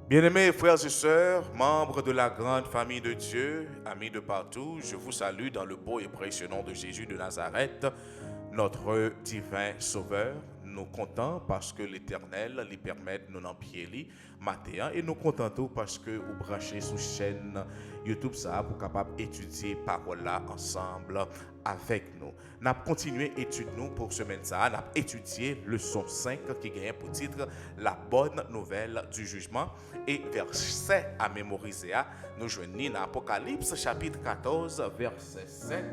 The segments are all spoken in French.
Bien-aimés frères et sœurs, membres de la grande famille de Dieu, amis de partout, je vous salue dans le beau et précieux nom de Jésus de Nazareth, notre divin Sauveur. Nous comptons parce que l'Éternel lui permet de nous empiéler matin et nous comptons parce que vous branchez sous chaîne YouTube ça pour capable étudier parole là ensemble avec nous. Nous avons continué étude nous pour semaine ça, nous avons étudié leçon 5 qui gagne pour titre la bonne nouvelle du jugement et verset à mémoriser. Nous joignons dans Apocalypse chapitre 14 verset 7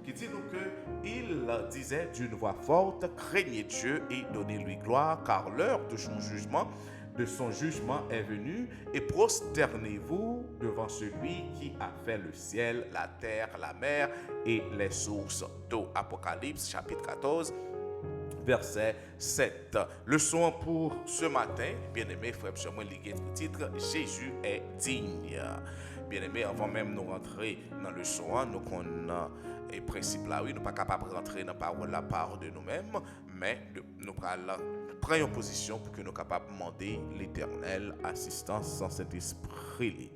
qui dit nous que il disait d'une voix forte, craignez Dieu et donnez-lui gloire car l'heure de son jugement est venue et prosternez-vous devant celui qui a fait le ciel, la terre, la mer et les sources d'eau. Apocalypse chapitre 14 verset 7. Leçon pour ce matin, bien-aimés frères et sœurs, le titre Jésus est digne. Bien-aimés, avant même de rentrer dans le leçon, nous connaissons et principe là, oui, nous ne sommes pas capables de rentrer dans la parole la part de nous-mêmes, mais nous prenons une position pour que nous soyons capables de demander l'éternelle assistance sans cet esprit.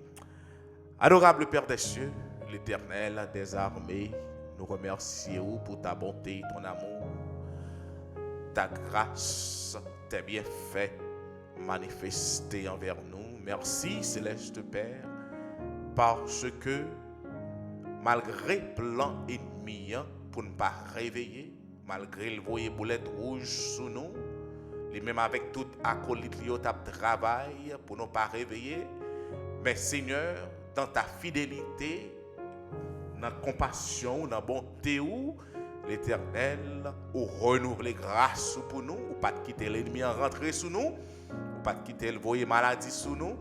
Adorable Père des cieux, l'éternel des armées, nous remercions pour ta bonté, ton amour, ta grâce, tes bienfaits manifestés envers nous. Merci, Céleste Père, parce que malgré plan ennemi pour ne pas réveiller, malgré le voyer boulette rouge sous nous, et même avec tout acolyte qui travail pour ne pas réveiller, mais Seigneur, dans ta fidélité, dans la compassion, dans la bonté, l'Éternel, ou renouveler grâce pour nous, ou pas de quitter l'ennemi en rentrer sous nous, ou pas de quitter le voyer maladie sous nous,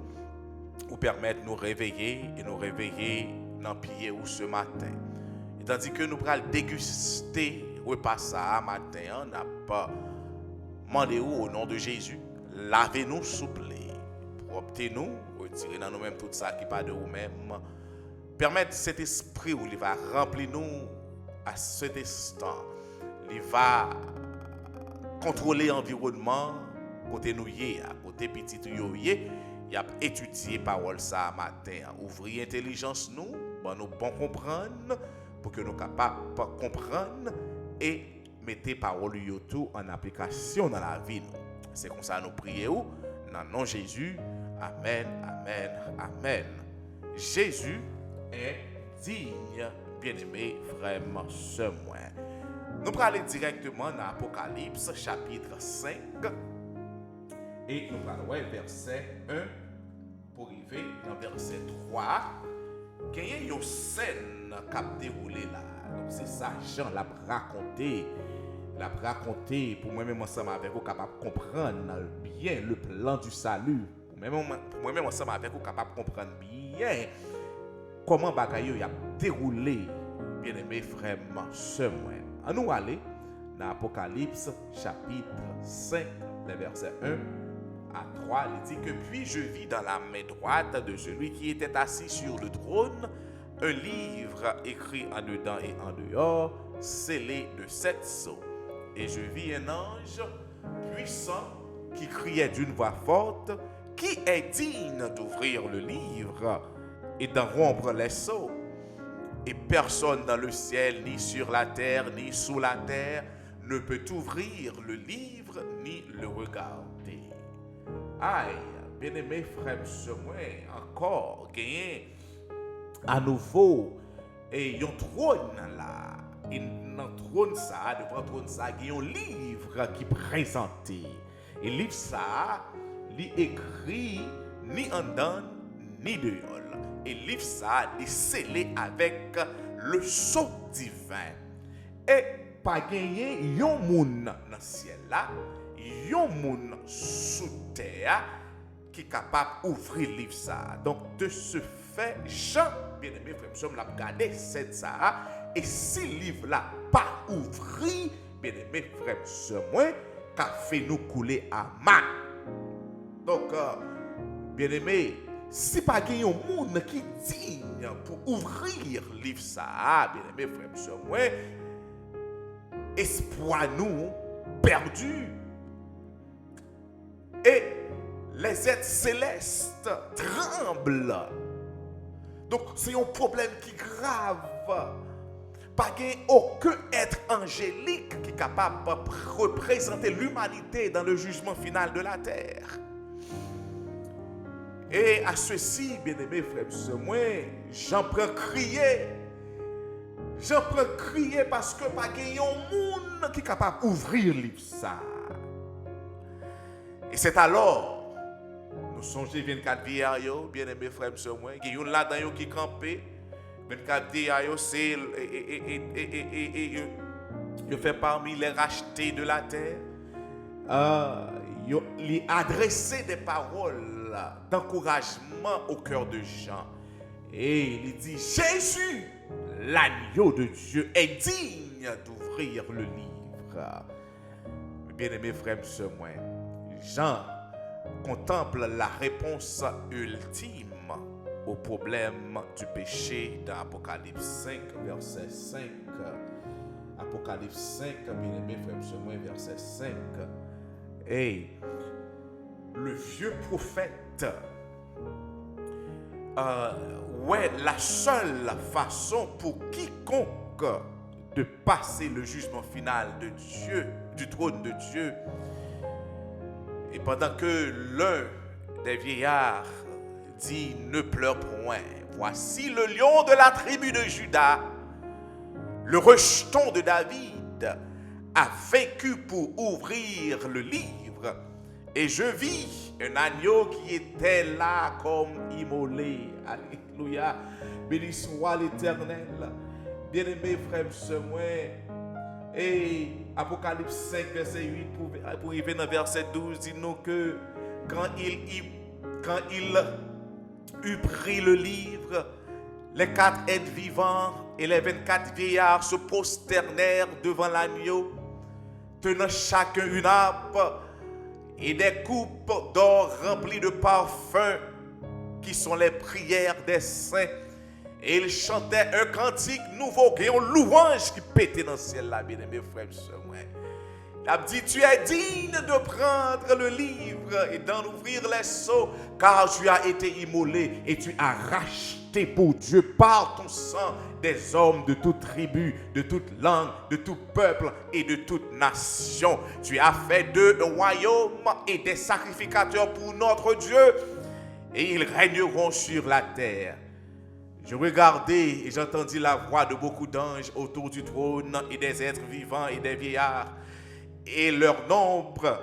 ou permettre de nous réveiller et nous réveiller dans pied ou ce matin. Et tandis que nous allons déguster repas ça matin, on n'a pas demandé au nom de Jésus, lavez-nous souple, proptez-nous, retirez dans nous-mêmes tout ça qui pas de nous-mêmes, permettre cet esprit où il va remplir nous à cet instant, il va contrôler l'environnement côté nous à côté petit il a étudié parole ça matin, ouvrir intelligence nous, bon nous bon comprendre pour que nous capables de comprendre et mettre parole tout en application dans la vie nous. C'est comme ça nous prions dans le nom de Jésus. Amen, amen, amen. Jésus est digne, bien-aimé frère, sœur. Nous allons aller directement dans Apocalypse chapitre 5 et nous allons voir verset 1 pour arriver dans verset 3. Il y a une scène qui a déroulé là. Donc c'est ça, Jean l'a raconté pour moi-même ensemble avec vous capable de comprendre bien le plan du salut. Pour moi-même ensemble avec vous capable de comprendre bien comment bagaille a déroulé, bien-aimés frères, sœurs. À nous aller dans Apocalypse chapitre 5, les versets 1 à 3, il dit que puis je vis dans la main droite de celui qui était assis sur le trône un livre écrit en dedans et en dehors, scellé de 7 sceaux. Et je vis un ange puissant qui criait d'une voix forte, qui est digne d'ouvrir le livre et d'en rompre les sceaux? Et personne dans le ciel, ni sur la terre, ni sous la terre, ne peut ouvrir le livre, ni le regarder. Aïe, bien-aimés frères, moi, encore, gagné à nouveau, et un trône là, et dans le trône ça, devant le trône ça, il y a un livre qui présente. Et le livre ça, il écrit ni en dedans, ni dehors. Et le livre ça, il est scellé avec le sceau divin. Et pas gagné, il y a un monde dans le ciel là, il y a un monde sous terre qui est capable d'ouvrir le livre ça. Donc de ce fait, Jean, bien-aimé frère, nous l'a regardé cette ça. Et si le livre là pas ouvert, bien-aimé frère, moi, qu'a fait nous couler à main. Donc, bien-aimé, si pas qu'il y a un monde qui est digne pour ouvrir le livre ça, bien-aimé frère, moi, espoir nous perdu. Et les êtres célestes tremblent. Donc, c'est un problème qui est grave. Pas aucun être angélique qui est capable de représenter l'humanité dans le jugement final de la terre. Et à ceci, bien-aimés frères et sœurs, moi, j'en prends crier. J'en prends crier parce que pas qu'il y a un monde qui est capable d'ouvrir le livre ça. Et c'est alors, nous songez 24 vieillards, bien-aimés frères et sœurs, il y a là-dedans qui campé. 24 vieillards, c'est il fait parmi les rachetés de la terre. Il adressé des paroles d'encouragement au cœur de Jean. Et il dit, Jésus, l'agneau de Dieu, est digne d'ouvrir le livre. Bien-aimés frères et sœurs, Jean contemple la réponse ultime au problème du péché dans Apocalypse 5, verset 5. Apocalypse 5, bien-aimés frères et sœurs, verset 5. Et le vieux prophète, la seule façon pour quiconque de passer le jugement final de Dieu, du trône de Dieu. Et pendant que l'un des vieillards dit, ne pleure point, voici le lion de la tribu de Juda, le rejeton de David, a vaincu pour ouvrir le livre. Et je vis un agneau qui était là comme immolé. Alléluia. Béni soit l'Éternel. Bien-aimés frères et sœurs, et Apocalypse 5, verset 8, pour arriver dans verset 12, dit-nous que quand il eut pris le livre, les 4 êtres vivants et les 24 vieillards se prosternèrent devant l'agneau, tenant chacun une harpe et des coupes d'or remplies de parfums qui sont les prières des saints. Et ils chantaient un cantique nouveau, et une louange qui pétait dans le ciel là, bien aimés frères et sœurs. Il a dit, tu es digne de prendre le livre et d'en ouvrir les sceaux, car tu as été immolé et tu as racheté pour Dieu par ton sang des hommes de toute tribu, de toute langue, de tout peuple et de toute nation. Tu as fait d'eux un royaume et des sacrificateurs pour notre Dieu, et ils régneront sur la terre. Je regardais et j'entendis la voix de beaucoup d'anges autour du trône et des êtres vivants et des vieillards. Et leur nombre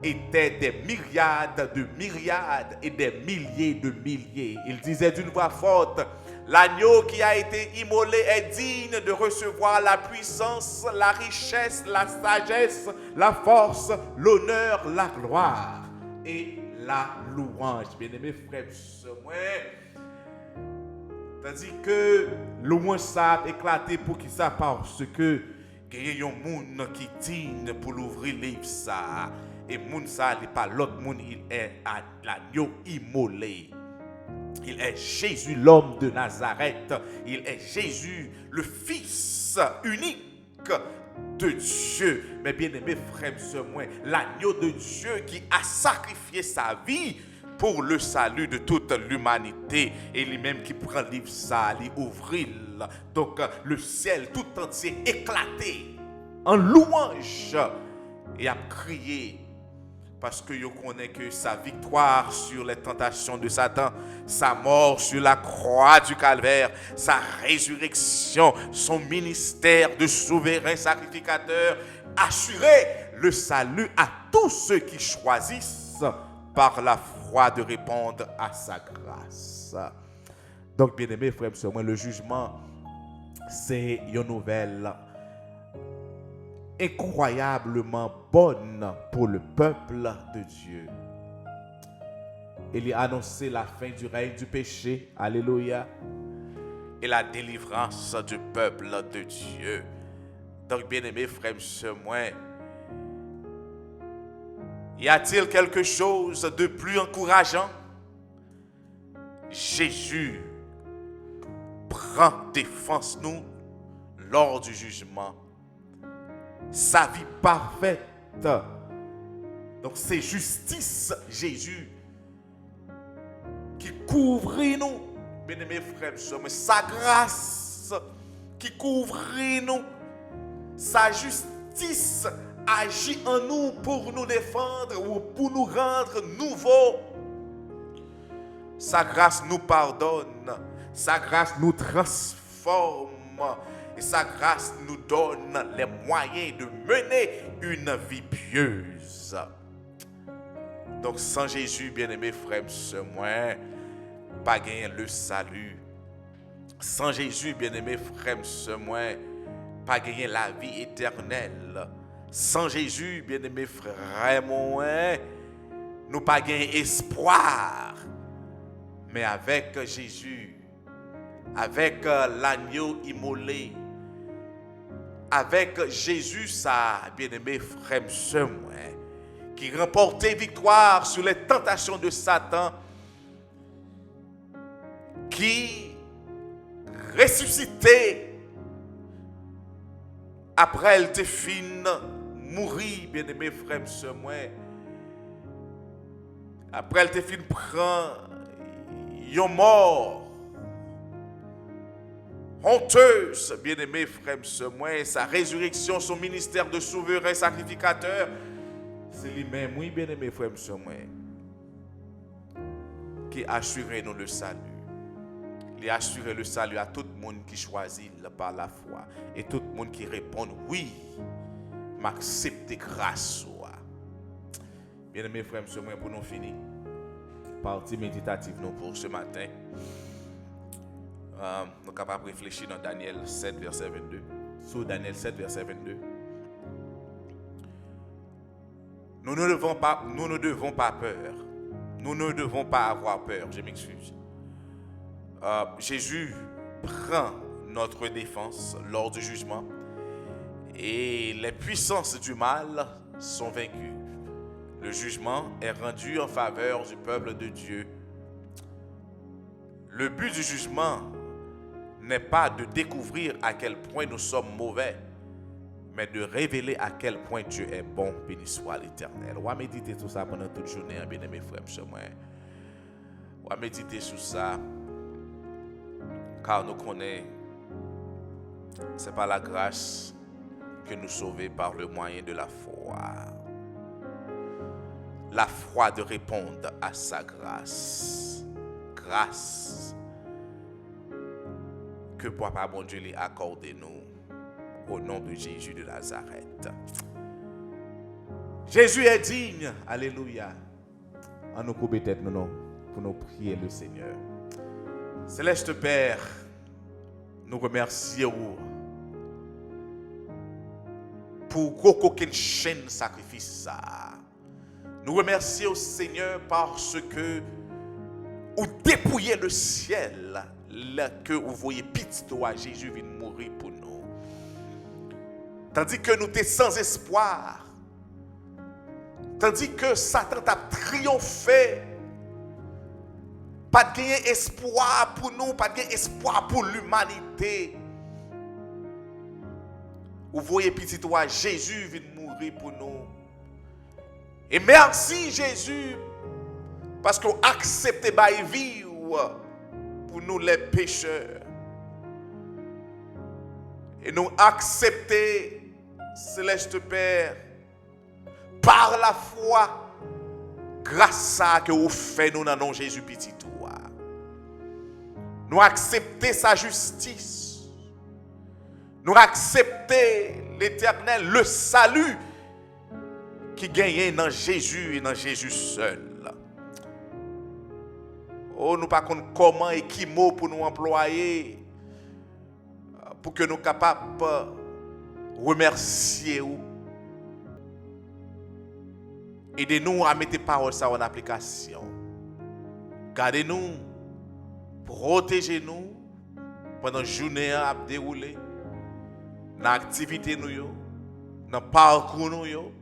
était des myriades de myriades et des milliers de milliers. Ils disaient d'une voix forte, l'agneau qui a été immolé est digne de recevoir la puissance, la richesse, la sagesse, la force, l'honneur, la gloire et la louange. Bien-aimés frères, tandis que louange ça a éclaté pour qui ça, parce que il y a un monde qui digne pour l'ouvrir livre ça. Et monde ça n'est pas l'autre monde, il est l'agneau immolé. Il est Jésus, l'homme de Nazareth. Il est Jésus, le Fils unique de Dieu. Mais bien aimé frères et sœurs, l'agneau de Dieu qui a sacrifié sa vie pour le salut de toute l'humanité, et lui-même qui prend le livre ça, lui ouvrir. Donc le ciel tout entier éclaté en louange et a crié, parce que je connais que sa victoire sur les tentations de Satan, sa mort sur la croix du calvaire, sa résurrection, son ministère de souverain sacrificateur assurait le salut à tous ceux qui choisissent par la foi de répondre à sa grâce. Donc, bien aimés frères et sœurs, le jugement, c'est une nouvelle incroyablement bonne pour le peuple de Dieu. Il a annoncé la fin du règne du péché, alléluia, et la délivrance du peuple de Dieu. Donc, bien aimés frères et sœurs, y a-t-il quelque chose de plus encourageant? Jésus prend défense nous lors du jugement. Sa vie parfaite. Donc c'est justice, Jésus, couvre-nous. Bien-aimés frères et sœurs, sa grâce qui couvre nous, sa justice agit en nous pour nous défendre ou pour nous rendre nouveaux. Sa grâce nous pardonne, sa grâce nous transforme et sa grâce nous donne les moyens de mener une vie pieuse. Donc sans Jésus, bien-aimés frères et sœurs, moi, pas gagner le salut. Sans Jésus, bien-aimés frères et sœurs, moi, pas gagner la vie éternelle. Sans Jésus, bien-aimés frères, moi, nous pas gagner espoir. Mais avec Jésus, avec l'agneau immolé, avec Jésus, ça, bien-aimés frères et sœurs, moi, qui remportait victoire sur les tentations de Satan, qui ressuscité après elle te fin mourir, bien-aimé frère et sœur, moi, après elle te fin prend yon mort honteuse, bien-aimé frère et sœur, moi, sa résurrection, son ministère de souverain sacrificateur, c'est lui-même, oui, bien-aimé frère et sœur, moi, qui assure nous le salut. Il assure le salut à tout le monde qui choisit par la foi. Et tout le monde qui répond oui, m'accepte grâce. Bien aimés frères et sœurs, pour nous finir, partie méditative nous pour ce matin. Nous sommes capables de réfléchir dans Daniel 7, verset 22. Sur Daniel 7, verset 22. Nous ne devons pas peur. Nous ne devons pas avoir peur. Je m'excuse. Jésus prend notre défense lors du jugement et les puissances du mal sont vaincues. Le jugement est rendu en faveur du peuple de Dieu. Le but du jugement n'est pas de découvrir à quel point nous sommes mauvais, mais de révéler à quel point Dieu est bon, béni soit l'Éternel. On va méditer tout ça pendant toute journée, bien aimés frères et sœurs. On va méditer sur ça. Car nous connaissons, ce n'est pas la grâce que nous sauver par le moyen de la foi. La foi de répondre à sa grâce. Grâce que Papa bon Dieu lui accorde nous au nom de Jésus de Nazareth. Jésus est digne. Alléluia. En nous couper tête, nous, pour nous prier le Seigneur. Céleste Père, nous remercions pour qu'aucune chaîne sacrifice ça. Nous remercions Seigneur parce que vous dépouillez le ciel, là que vous voyez petit toi Jésus vient mourir pour nous. Tandis que nous sommes sans espoir, tandis que Satan a triomphé. Pas de gagner espoir pour nous, pas de gagner espoir pour l'humanité. Vous voyez petit toi, Jésus vient mourir pour nous. Et merci Jésus, parce qu'on accepte de vivre pour nous les pécheurs. Et nous accepter, Céleste Père, par la foi, grâce à que vous faites nous dans Jésus petit toi. Nous accepter sa justice. Nous accepter l'Éternel, le salut qui gagne dans Jésus et dans Jésus seul. Oh, nous ne savons pas comment et qui mot pour nous employer pour que nous soyons capables de remercier vous. Aidez-nous à mettre paroles ça en application. Gardez-nous, protégez-nous pendant la journée à dérouler, dans l'activité nous, dans le parcours nous.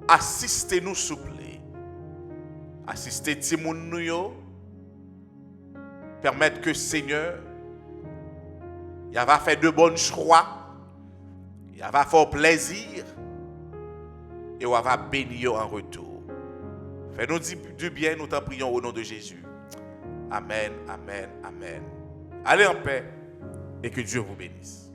Assistez-nous s'il vous plaît. Assistez Timoun nous. Permettre que Seigneur, il va faire de bons choix, il va faire plaisir. Et on va bénir en retour. Fais-nous du bien, nous t'en prions au nom de Jésus. Amen, amen, amen. Allez en paix et que Dieu vous bénisse.